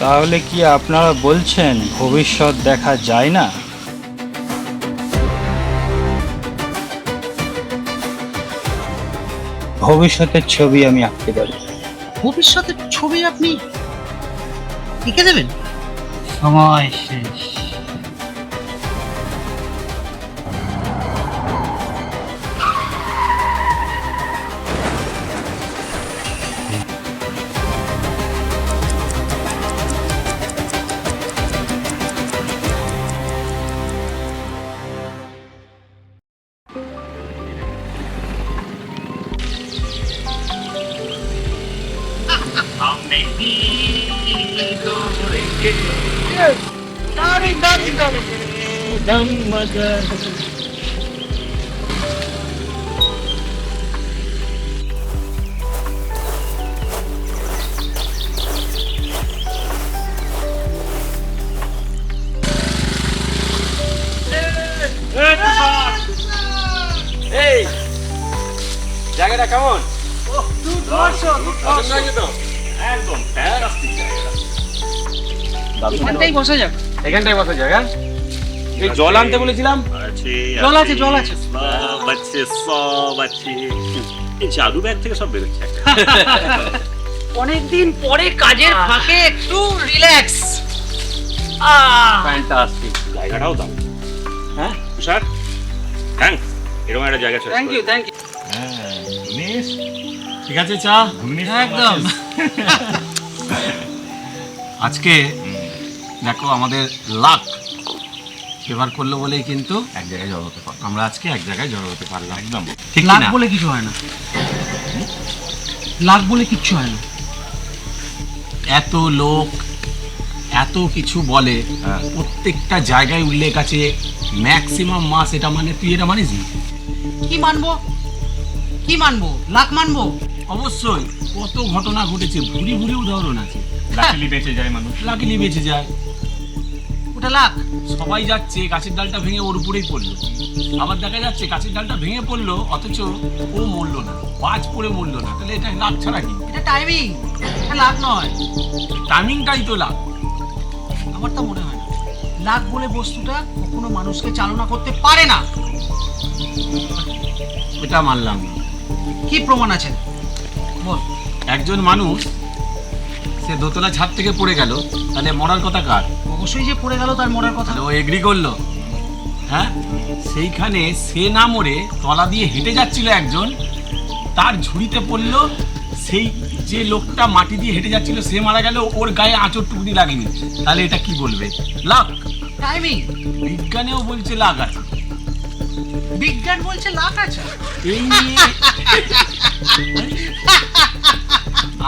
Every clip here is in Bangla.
তাহলে কি আপনারা বলছেন ভবিষ্যৎ দেখা যায় না? ভবিষ্যতের ছবি আমি আঁকতে পারি। ভবিষ্যতের ছবি আপনি এঁকে দেবেন? সময় শেষ। এই জায়গাটা কেমন? একদম ফ্যান্টাস্টিক জায়গা। এখানটাই বসা যাক। এখানটাই বসা যায়। হ্যাঁ, এই জল আনতে বলেছিলাম। জল আছে, জল আছে। সব আছে। এই জাদু ব্যাগ থেকে সব বেরোচ্ছে। অনেকদিন পরে কাজের ফাঁকে একটু রিল্যাক্স। ফ্যান্টাস্টিক। জায়গাটাও দাও। হ্যাঁ, তুষার থ্যাঙ্কস, এরকম একটা জায়গা choice thank you, thank you. ঠিক আছে চা। একদম। আজকে দেখো আমাদের লাক ফেভার করলো বলেই কিন্তু এক জায়গায় জড়ো হতে পারলাম। আমরা আজকে এক জায়গায় জড়ো হতে পারলাম। একদম ঠিক লাখ না? বলে কিছু হয় না, লাখ বলে কিচ্ছু হয় না। এত লোক এত কিছু বলে, প্রত্যেকটা জায়গায় উল্লেখ আছে ম্যাক্সিমাম মাস। এটা মানে তুই এটা মানিস না? কি মানবো, কি মানবো? লাখ মানবো? অবশ্যই কত ঘটনা ঘটেছে, ভুরি ভুরি উদাহরণ আছে। লাকিলি বেঁচে যায় মানুষ। লাকিলি বেঁচে যায়। ওটা লাখ। সবাই যাচ্ছে, গাছের ডালটা ভেঙে ওর উপরেই পড়লো। আবার দেখা যাচ্ছে গাছের ডালটা ভেঙে পড়লো, অথচ ও মরলো না, বাজ পড়ে মরলো না। তাহলে এটা লাখ ছাড়া কি? এটা টাইমিং, এটা লাখ নয়। টাইমিংটাই তো লাখ। আমার তো মনে হয় না লাখ বলে বস্তুটা কখনো মানুষকে চালনা করতে পারে না। এটা মানলাম না। কি প্রমাণ আছে বল? একজন মানুষ সে দোতলা ছাদ থেকে পড়ে গেল, তাহলে মরার কথা কার? অবশ্যই যে পড়ে গেল তার মরার কথা। তাহলে ও এগ্রি করলো। হ্যাঁ, সেইখানে সে না মরে তলা দিয়ে হেঁটে যাচ্ছিল একজন, তার ঝুড়িতে পড়লো। সেই যে লোকটা মাটি দিয়ে হেঁটে যাচ্ছিল সে মারা গেল, ওর গায়ে আঁচড় টুকরি লাগেনি। তাহলে এটা কি বলবে? লাখ। টাইমিং। বিজ্ঞানেও বলছে লাখ আছে। বিজ্ঞান বলছে লাখ আছে। এই নিয়ে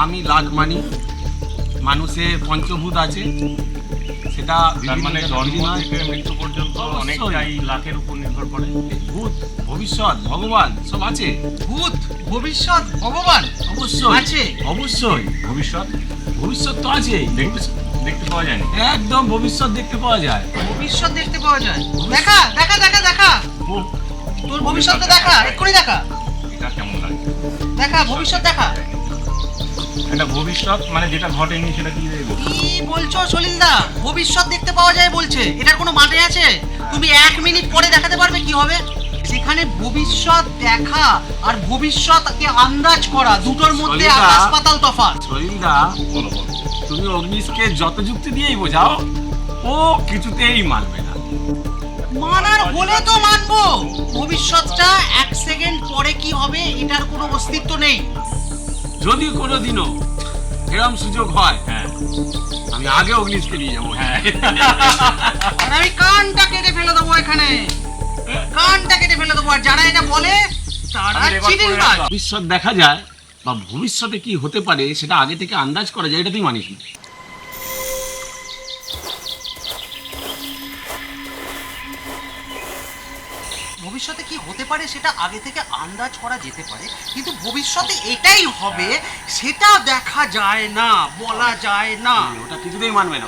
আমি লাখ মানি। মানুষের পঞ্চভূত আছে, সেটা তার মানে জন্ম নয়। থেকে মৃত্যু পর্যন্ত অবশ্যই। অনেকটাই লাখের উপর নির্ভর করে। ভূত, ভবিষ্যৎ, ভগবান সব আছে। ভূত, ভবিষ্যৎ, ভগবান অবশ্যই আছে। অবশ্যই ভবিষ্যৎ ভবিষ্যৎ তো আছে। দেখতে পাওয়া যায় না। একদম ভবিষ্যৎ দেখতে পাওয়া যায়। ভবিষ্যৎ দেখতে পাওয়া যায়। দেখা দেখা দেখা দেখা, তোর ভবিষ্যৎটা দেখা, এক্ষুনি দেখা। এটা কেমন লাগে? দেখা ভবিষ্যৎ দেখা। একটা ভবিষ্যৎ মানে যেটা ঘটেনি সেটা কি বলবো? কি বলছো সলিলদা? ভবিষ্যৎ দেখতে পাওয়া যায় বলছে, এটার কোনো মানে আছে? তুমি 1 মিনিট পরে দেখাতে পারবে কি হবে? সেখানে ভবিষ্যৎ দেখা আর ভবিষ্যৎকে আন্দাজ করা, দুটোর মধ্যে সলিলদা, আকাশ পাতাল তফাৎ। সলিলদা, বলো বলো। তুমি অগ্নিশকে যত যুক্তি দিয়েই বোঝাও, ও কিছুতেই মানবে না। মানার হলে তো মানবো। ভবিষ্যৎটা 1 সেকেন্ড পরে কি হবে এটার কোনো অস্তিত্ব নেই। যদি কোনোদিনও এরকম সুযোগ হয়, হ্যাঁ আমি আগে অগ্নিশকে নিয়ে যাবো। হ্যাঁ আর আমি কানটা কেটে ফেলে দেবো এখানে, কানটা কেটে ফেলে দেবো। আর যারা এটা বলে তারা আমি রেকর্ড করে চিটিংবাজ। রাখলাম। ভবিষ্যৎ দেখা যায় বা ভবিষ্যতে কি হতে পারে সেটা আগে থেকে আন্দাজ করা যায়, এটা তুই মানিস না। ভবিষ্যতে কি হতে পারে সেটা আগে থেকে আন্দাজ করা যেতে পারে, কিন্তু ভবিষ্যতে এটাই হবে সেটা দেখা যায় না, বলা যায় না। ওটা কিছুতেই মানবে না।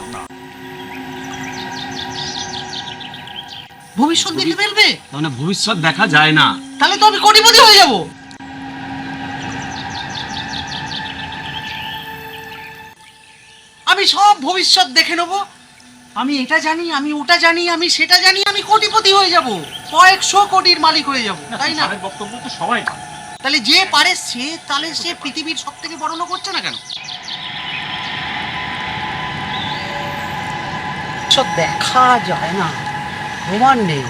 ভবিষ্যৎ দেখে ফেলবে, মানে ভবিষ্যৎ দেখা যায় না। তাহলে তো আমি কোটিপতি হয়ে যাব। আমি আমি সব ভবিষ্যৎ দেখে নেবো। আমি এটা জানি, আমি ওটা জানি, আমি সেটা জানি, আমি কোটিপতি হয়ে যাব, কয়েকশো কোটির মালিক হয়ে যাব, তাই না? স্যারের বক্তব্য তো সবাই পারে। তাহলে যে পারে সে, তাহলে সে পৃথিবীর সব থেকে বড় লোক হচ্ছে না কেন? সব দেখা যায় না, প্রমাণ নেই।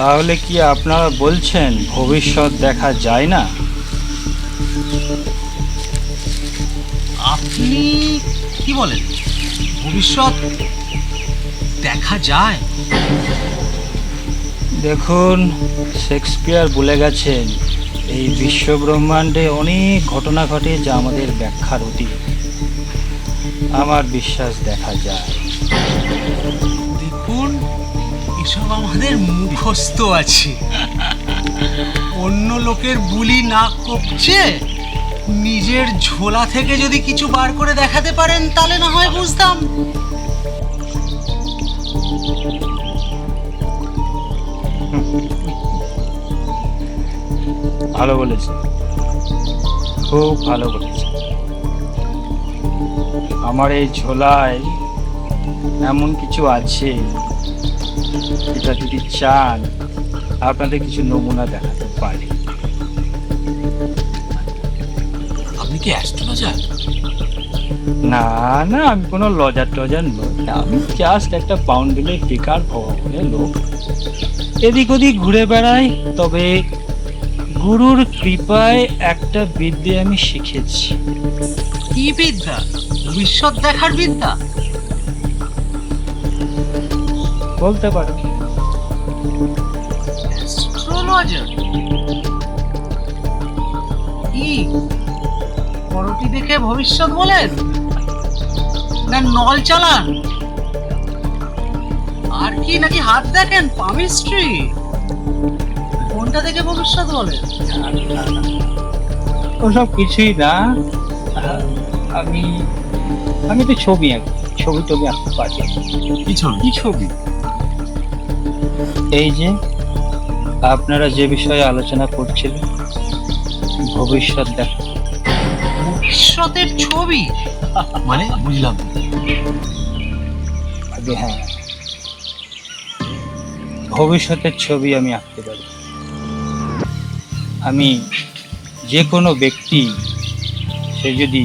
তাহলে কি আপনারা বলছেন ভবিষ্যৎ দেখা যায় না? আপনি কি বলেন, ভবিষ্যৎ দেখা যায়? দেখুন, শেক্সপিয়ার বলে গেছেন এই বিশ্বব্রহ্মাণ্ডে অনেক ঘটনা ঘটে যা আমাদের ব্যাখ্যার অতীত। আমার বিশ্বাস দেখা যায়। দেখুন, এসব আমাদের মুখস্থ আছে। অন্য লোকের বুলি না কপছে নিজের ঝোলা থেকে যদি কিছু বার করে দেখাতে পারেন তাহলে না হয় বুঝতাম। ভালো বলেছে, খুব ভালো বলেছে। আমার এই ঝোলায় এমন কিছু আছে যেটা যদি চান আপনাদের কিছু নমুনা দেখাতে পারি। আপনি কি অ্যাস্ট্রোলজার? না না, আমি কোনো লজার টজার নই, আমি জাস্ট একটা বাউন্ডুলের বেকার ভগবানের লোক, এদিক ওদিক ঘুরে বেড়াই। তবে গুরুর কৃপায় একটা বিদ্যে আমি শিখেছি। কি বিদ্যা? ভবিষ্যৎ দেখার বিদ্যা? বলতে পারো। অ্যাস্ট্রোলজার? কি করটি দেখে ভবিষ্যৎ বলেন না নল চালান? আর কি নাকি হাত দেখেন, পামিস্ট্রি? কোনটা দেখে ভবিষ্যৎ বলেন? ওসব কিছুই না। আমি আমি তো ছবি আঁকি, ছবি টবি আঁকতে পারি। কি ছবি? এই যে আপনারা যে বিষয়ে আলোচনা করছিলেন, ভবিষ্যৎ দেখা। ভবিষ্যতের ছবি? মানে বুঝলাম। আগে হ্যাঁ, ভবিষ্যতের ছবি আমি আঁকতে পারি। আমি যে কোনো ব্যক্তি সে যদি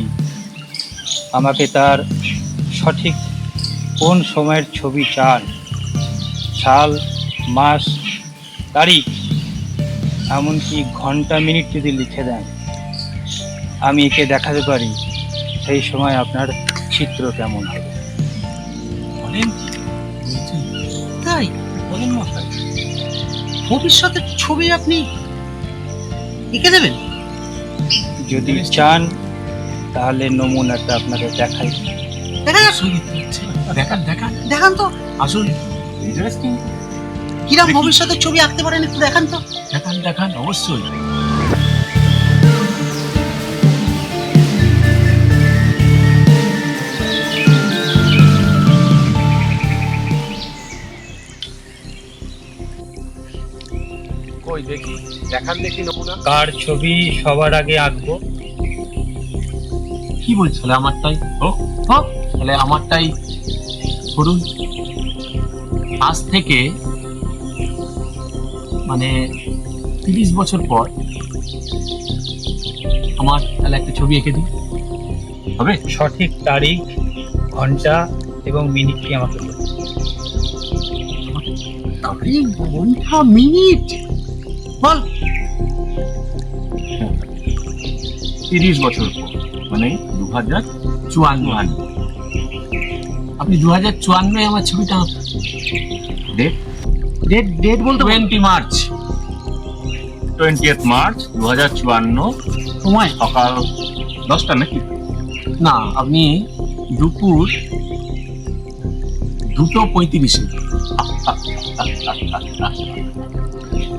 আমাকে তার সঠিক কোন সময়ের ছবি চান, সাল, মাস, তারিখ, এমনকি ঘন্টা, মিনিট যদি লিখে দেন, আমি একে দেখাতে পারি সেই সময় আপনার চিত্র কেমন হবে। বলেন, তাই? বলেন মশাই। ভবিষ্যতের ছবি আপনি এঁকে দেবেন? যদি চান তাহলে নমুনাটা আপনাকে দেখাই। দেখা যাক, আসলে দেখতে পাচ্ছি। দেখান দেখান দেখান তো আসলে ইন্টারেস্টিং। কিরম ভবিষ্যতের ছবি আঁকতে পারেন, একটু দেখান তো। দেখান দেখান অবশ্যই। কই দেখি, দেখান দেখি নমুনা। কার ছবি সবার আগে আঁকবো? কি বলছো? আমারটাই হোক হোক, তাহলে আমারটাই করুন। আজ থেকে মানে 30 বছর পর আমার তাহলে একটা ছবি এঁকে দিন, হবে? সঠিক তারিখ, ঘন্টা এবং মিনিটটি আমাকে বলুন। তারিখ, ঘন্টা, মিনিট বল। 30 বছর পর মানে 2054। আপনি 2054 আমার ছবিটা ডেট ডেট ডেট বলতে 20 মার্চ 20th মার্চ 2054 সময় সকাল 10টা নাকি? না, আপনি দুপুর 2:35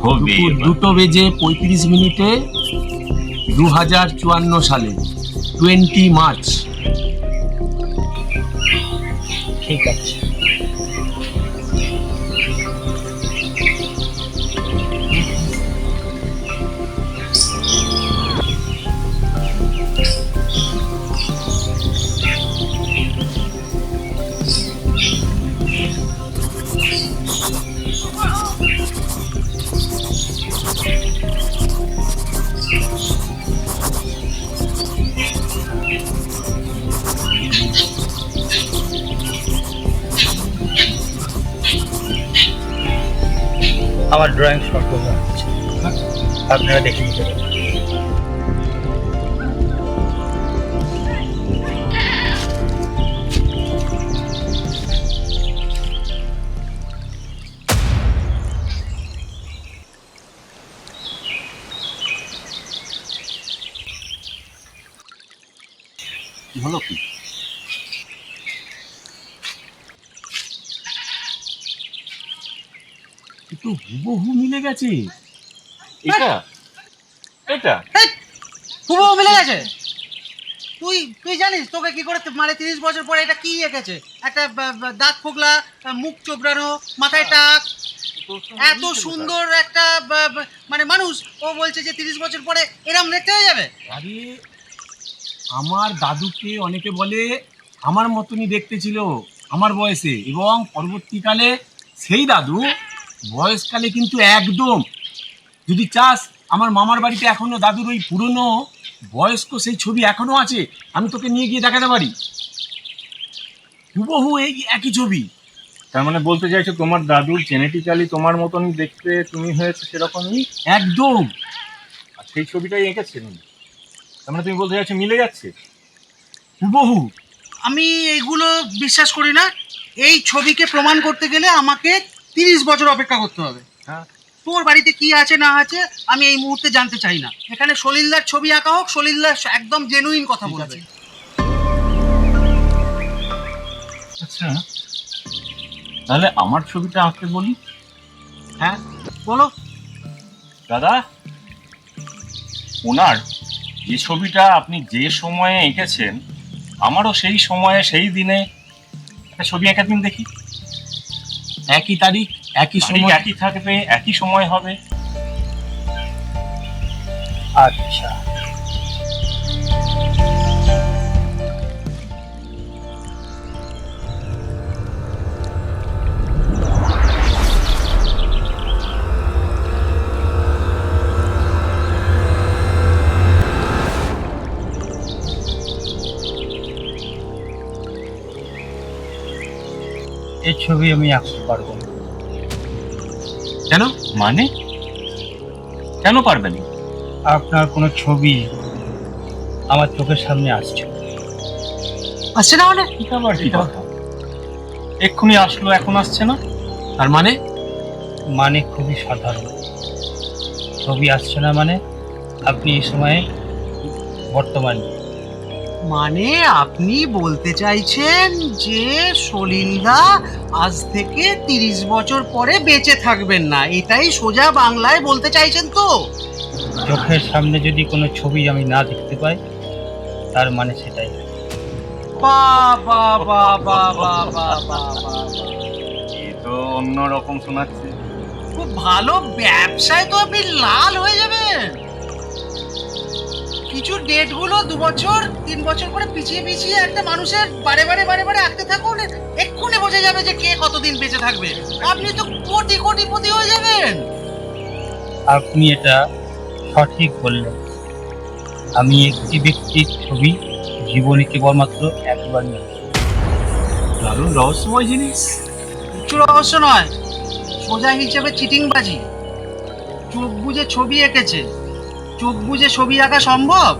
হবে দুপুর 2:35 2054 সালে 20 মার্চ। ঠিক আছে। আমার ড্রয়িং সম্পূর্ণ হচ্ছে, আপনারা দেখে নিতে পারেন। কি হলো কি? কিন্তু হুবহু মিলে গেছে। এটা এটা হুবহু মিলে গেছে। তুই তুই জানিস তোকে কি করে মানে 30 বছর পরে এটা কি এঁকেছে? একটা দাঁত ফোকলা, মুখ চোবড়ানো, মাথায় টাক, এত সুন্দর একটা মানে মানুষ, ও বলছে যে 30 বছর পরে এরম দেখতে হয়ে যাবে। আরে আমার দাদুকে অনেকে বলে আমার মতনই দেখতে ছিল আমার বয়সে, এবং পরবর্তীকালে সেই দাদু বয়সকালে কিন্তু একদম, যদি চাস আমার মামার বাড়িতে এখনো দাদুর ওই পুরনো বয়স্ক সেই ছবি এখনো আছে, আমি তোকে নিয়ে গিয়ে দেখাতে পারি। হুবহু এই একই ছবি। তার মানে বলতে চাইছো তোমার দাদুর জেনেটিক্যালি তোমার মতন দেখতে তুমি হয়েছে সেরকমই, একদম আর সেই ছবিটাই এঁকেছেন। তার মানে তুমি বলতে চাইছো মিলে যাচ্ছে। হুবহু। আমি এইগুলো বিশ্বাস করি না। এই ছবিকে প্রমাণ করতে গেলে আমাকে 30 বছর অপেক্ষা করতে হবে। হ্যাঁ, তোর বাড়িতে কি আছে না আছে আমি এই মুহূর্তে জানতে চাই না। এখানে সলিলদার ছবি আঁকা হোক, সলিলদার একদম জেনুইন কথা ঠিক বলবে। আছে। আচ্ছা তাহলে আমার ছবিটা আঁকতে বলি। হ্যাঁ বলো। দাদা, ওনার যে ছবিটা আপনি যে সময়ে এঁকেছেন, আমারও সেই সময়ে সেই দিনে একটা ছবি এঁকে দিন দেখি। একই তারিখ, একই তারিখ সময়। একই থাকবে, একই সময় হবে। আচ্ছা, এই ছবি আমি আঁকতে পারবো না। কেন? মানে কেন পারবেন? আপনার কোনো ছবি আমার চোখের সামনে আসছে না। আসছে না মানে? এটা আবার কি কথা? এক্ষুনি আসলো, এখন আসছে না? তার মানে মানে খুবই সাধারণ, ছবি আসছে না মানে আপনি এই সময়ে বর্তমান নেই। মানে আপনি বলতে চাইছেন যে সলিলদা আজ থেকে 30 বছর পরে বেঁচে থাকবেন না, এটাই সোজা বাংলায় বলতে চাইছেন তো? চোখের সামনে যদি কোনো ছবি আমি না দেখতে পাই, তার মানে সেটাই। বাবা বাবা বাবা বাবা, এ তো অন্যরকম শোনাচ্ছে। খুব ভালো ব্যবসায় তো আপনি লাল হয়ে যাবেন। কিছু ডেটগুলো 2 বছর 3 বছর করে পিছিয়ে পিছিয়ে একটা মানুষের বারে বারে বারে বারে আঁকতে থাকুন, এক্ষুনি বোঝা যাবে যে কে কতদিন বেঁচে থাকবে। আপনি তো কোটি কোটিপতি হয়ে যাবেন। আপনি এটা সঠিক বললেন। আমি একটি ব্যক্তির ছবি জীবনে কেবলমাত্র একবার নিই। দারুণ রহস্যময় জিনিস। কিছু রহস্য নয়, সোজা হিসেবে চিটিংবাজি। চোখ বুজে ছবি এঁকেছে, চোখ বুজে ছবি আঁকা সম্ভব?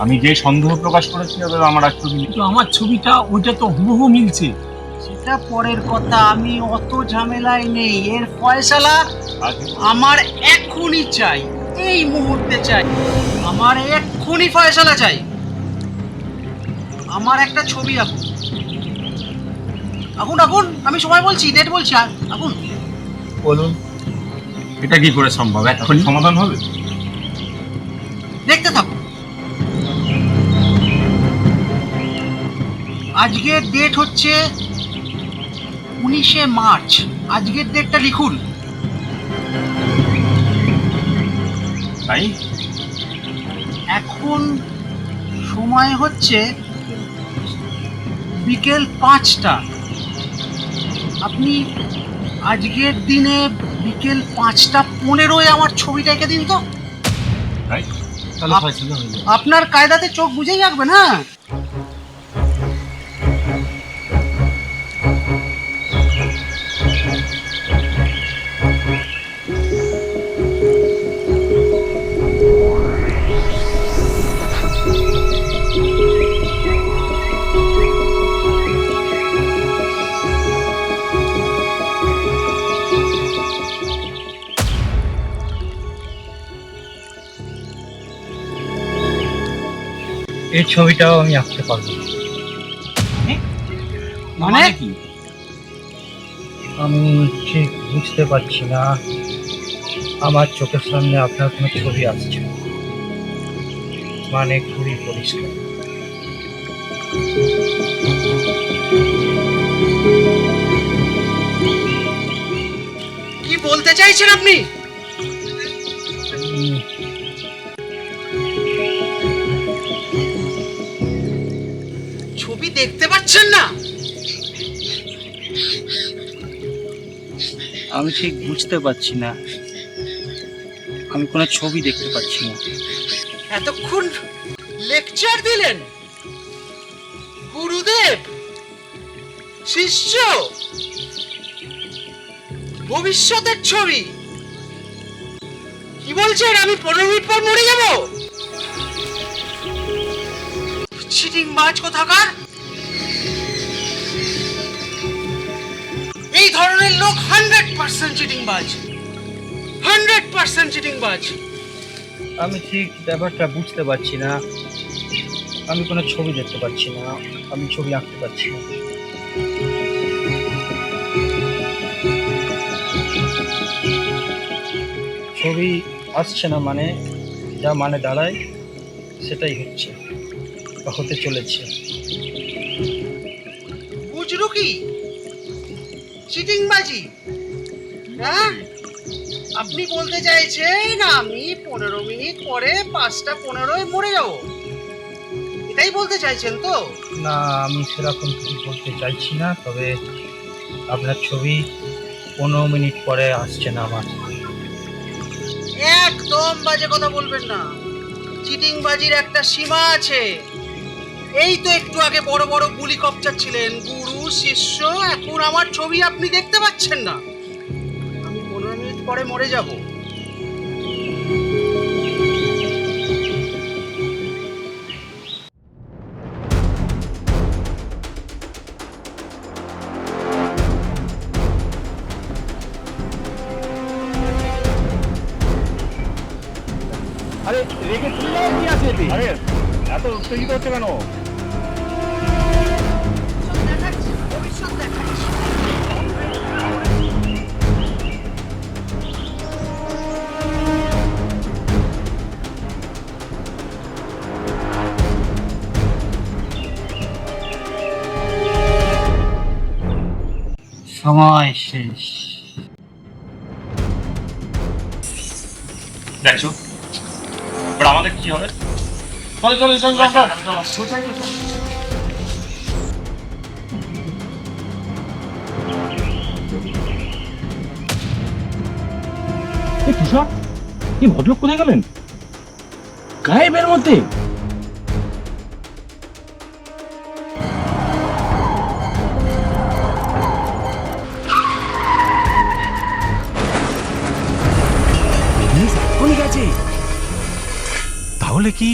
আমি যে সন্দেহ প্রকাশ করেছি এবার আমার আর ছবি নেই। কিন্তু আমার ছবিটা ওইটা তো হুবহু মিলছে। সেটা পরের কথা, আমি অত ঝামেলায় নেই। এর ফয়সালা আগে আমার এক্ষুনি চাই, এই মুহূর্তে চাই। আমার এক্ষুনি ফয়সালা চাই। আমার একটা ছবি আঁকুন, আঁকুন আঁকুন, আমি সময় বলছি, ডেট বলছি, আঁকুন। বলুন, এটা কি করে সম্ভব? এখন সমাধান হবে? দেখতে থাকুন। আজকের ডেট হচ্ছে 19শে মার্চ। আজকের ডেটটা লিখুন। তাই এখন সময় হচ্ছে বিকেল 5টা। আপনি আজকের দিনে বিকেল 5:15 আমার ছবিটা এঁকে দিন তো। তাই তাহলে ফয়সালা হয়ে যাবে। আপনার কায়দাতে চোখ বুঝেই আঁকবেন, হ্যাঁ? এই ছবিটাও আমি আঁকতে পারবো না। মানে? কি? আমি ঠিক বুঝতে পারছি না, আমার চোখের সামনে আপনার কোনো ছবি আসছে না। মানে খুবই পরিষ্কার। কি বলতে চাইছেন আপনি? উম, ছবি দেখতে পাচ্ছেন না? আমি ঠিক বুঝতে পারছি না, আমি কোনো ছবি দেখতে পাচ্ছি না। এতক্ষণ লেকচার দিলেন, গুরুদেব শিষ্য, ভবিষ্যতের ছবি। কি বলছেন আমি 15 মিনিট পর মরে যাব? চিটিং বাজ কোথাকার। এই ধরনের লোক 100% চিটিং বাজ, 100% চিটিং বাজ। আমি ঠিক ব্যাপারটা বুঝতে পারছি না, আমি কোনো ছবি দেখতে পাচ্ছি না, আমি ছবি আঁকতে পারছি না। ছবি আসছে না মানে যা মানে দাঁড়ায় সেটাই হচ্ছে বা হতে চলেছে। বুঝলো কি? চিটিং বাজি। হ্যাঁ, আপনি বলতে চাইছেন আমি 15 মিনিট পরে 5:15 মরে যাব, এটাই বলতে চাইছেন তো? না, আমি সেরকম কিছু বলতে চাইছি না, তবে আপনার ছবি 15 মিনিট পরে আসছে না আমার। একদম বাজে কথা বলবেন না, চিটিং বাজির একটা সীমা আছে। এই তো একটু আগে বড় বড় গুলি কপচাচ্ছিলেন গুরু শিষ্য, এখন আমার ছবি আপনি দেখতে পাচ্ছেন না। আমি 15 মিনিট পরে মরে যাব। আরে রেখে চলে যাওয়া কি আছে এতে? আরে এত উত্তেজিত হচ্ছে কেন? ভবিষ্যৎ দেখাচ্ছি। সময় শেষ। দেখছো এবার আমাদের কি হবে? চলো চলো চলো তুষার, কি ভদ্রলোক কোথায় গেলেন? গায়েবের মধ্যে তাহলে কি